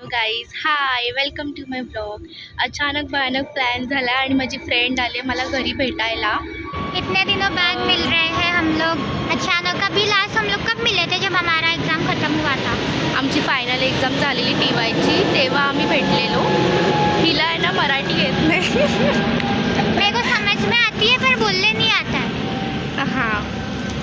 Guys hi welcome to my blog. अचानक भयानक plan झाला आणि माझी फ्रेंड आले मला घरी भेटायला। इतने दिनों बाद मिल रहे हैं हम लोग अचानक। अभी लास्ट हम लोग कब मिले थे? जब हमारा एग्ज़ाम ख़त्म हुआ था। आमची फायनल एक्झाम झालेली TYची, तेव्हा आम्ही भेटलेलो। हिला आहे ना मराठी येत नाही मेरे को समझ में आती है पर बोलने नहीं आता है। हां,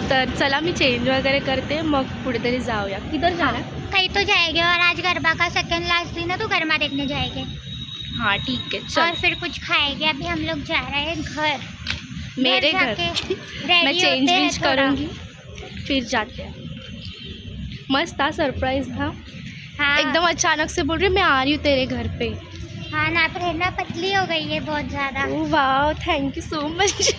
तर चला मी चेंज वगैरह करते, मग कुठेतरी जाऊया। किधर जाना? कहीं तो जाएंगे और आज गरबा का सेकंड लास्ट दिन है तो गरमा देखने जाएंगे। हाँ ठीक है और चल। फिर कुछ खाएंगे। अभी हम लोग जा रहे हैं घर, मेरे घर मैं चेंज वेंज करूँगी फिर जाते हैं। मस्त था, सरप्राइज था। हाँ एकदम अचानक से बोल रही मैं आ रही हूँ तेरे घर पे। हाँ ना, प्रेरणा पतली हो गई है बहुत ज़्यादा। ओह वाह, थैंक यू सो मच।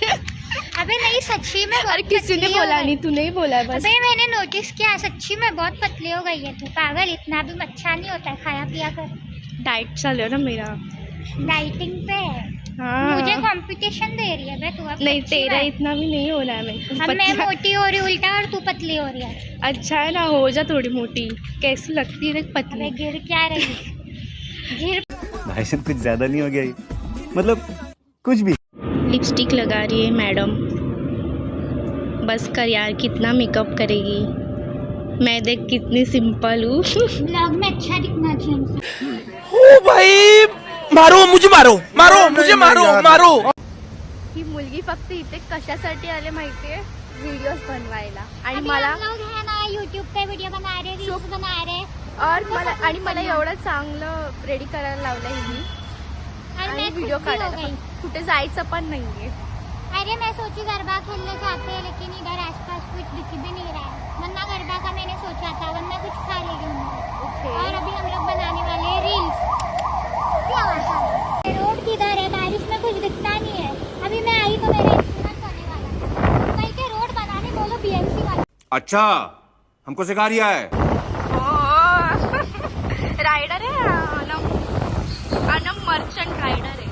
अबे नहीं, सच्ची में अरे बहुत किसी ने पतली हो बोला गई। नहीं, तू नहीं बोला बस। अबे मैंने नोटिस किया, सच्ची में बहुत पतली हो गई है तू। पागल, इतना भी अच्छा नहीं होता है, खाया पिया कर। डाइट चल रहा ना मेरा। डाइटिंग पे है। हाँ मुझे कंपटीशन दे रही है बे तू। अब नहीं, सच्ची तेरा में। इतना भी नहीं होना है मेरे को अब मैं पतला। मोटी हो रही उल्टा और तू पतली हो रही है। अच्छा है ना, हो जा थोड़ी मोटी। कैसी लगती है देख अबे पतली। गिर क्या रही? गिर। भाई साहब कुछ ज्यादा नहीं हो गया ये? मतलब कुछ भी। लिपस्टिक लगा रही है मैडम। बस कर यार, कितना मेकअप करेगी। मैं देख कितनी सिंपल हूँ। ब्लॉग में अच्छा दिखना चाहिए। ओ भाई, मारो मुझे, मारो। ही मुलगी फक्त इथे कशासाठी आले माहितीये? व्हिडिओज बनवायला। आणि अभी मला हम लोग है ना यूट्यूब पे वीडियो बना रहे, रील्स बना रहे। आणि मला एवढं चांगलं रेडी करायला लावलं हिने। और आणि मैं व्हिडिओ खुश भी हो काढायला गई। पण कुठे जायचं पण नाहीये। अरे मैं सोची गरबा खेलने जाते हैं, लेकिन इधर आसपास कुछ दिख भी नहीं रहा है। वरना गरबा का मैंने सोचा था, वरना कुछ खा लेगी हम लोग। और अभी हम लोग बनाने वाले हैं रील्स। क्या बात है? रोड किधर है? बारिश में कुछ दिखता नहीं है। अभी मैं आई तो मेरा एक्सीडेंट होने वाला है। कहीं के रोड बनाने बोलो BMC वाले। अच्छा, हमको सिखा रिया है। राइडर है अनम मर्चंट राइडर है।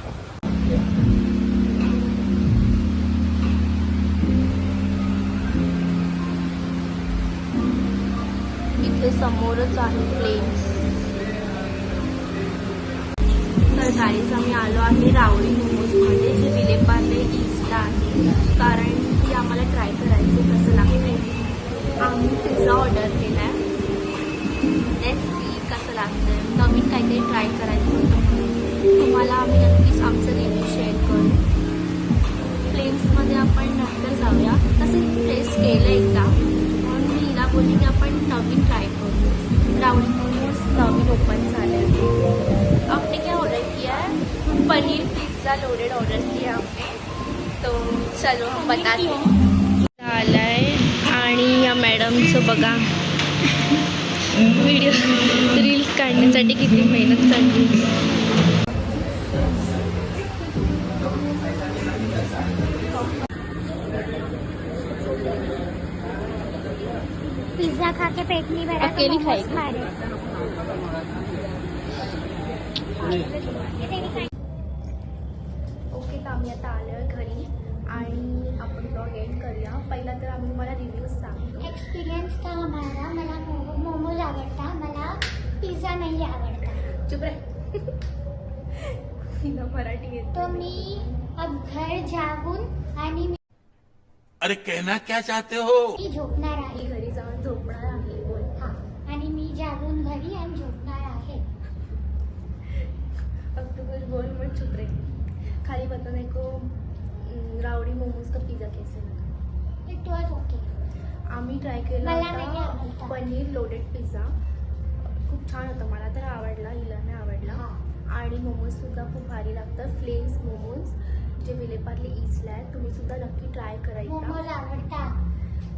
इथे समोरच आहे प्लेन्स। तर गाईज आम्ही आलो आहे रावळी मोमोजमध्ये, जे विलेपार्ले ईस्टला आहे, कारण की आम्हाला ट्राय करायचं कसं लागते। आम्ही पिझ्झा ऑर्डर केला आहे, लेट्स सी कसं लागतं। नवीन काहीतरी ट्राय करायचं होतं, तुम्हाला आम्ही नक्कीच आमचं रिव्ह्यू शेअर करू। फ्लेम्समध्ये आपण नंतर जाऊया, तसं मी प्लेस केलं एकदा, म्हणून मी हिला बोलली की आपण नवीन ट्राय करू। रावड़ी मोमोज नवीन ओपन झाले हैं। आपने क्या ऑर्डर किया है? पनीर पिज्ज़ा लोडेड ऑर्डर किया हमने, तो चलो हम बताते हैं। झालं आहे आणि या मॅडमचं बघा व्हिडिओ रील्स काढण्यासाठी किती मेहनत चालली। पिज्जा खा के पेट नहीं भरा, अकेली तो मोमोज खाएगी? खा रहे। ओके, तर आम्ही आता आलो आहे घरी आणि आपण ब्लॉग एंड करूया। पहिला तर आम्ही तुम्हाला रिव्ह्यूज सांगतो। एक्सपीरियंस था हमारा। मला मोमोज आवडता, मला पिझ्झा नाही आवडता। चुप रे। हिला मराठी येत तो मी अब घर जाऊन आणि अरे कहना क्या चाहते हो? मी झोपणार आहे। घरी जाऊन झोपणार आहे। बोल। हा, आणि मी जाऊन घरी आणि झोपणार आहे। अब तू कुछ बोल मत, चुप रे। खाली बता मेरे को रावड़ी मोमोज का पिज़्ज़ा कैसे लगा? It was okay. आम्ही ट्राय केला मला नाही होता आवडला। पनीर लोडेड पिझ्झा, खूप छान होता। मला तर आवडला, हिला नाही आवडला। आणि मोमोजसुद्धा खूप भारी लागतं। फ्लेम्स मोमोज जे विलेपार्ले ईस्टला आहे, तुम्ही सुद्धा नक्की ट्राय करायचा। मोमोज आवडता।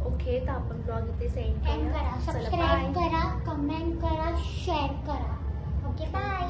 ओके, तर आपण ब्लॉग इथे सेंड करा, करूया। चला सबस्क्राईब बाय। करा, कमेंट करा, शेअर करा। Okay bye.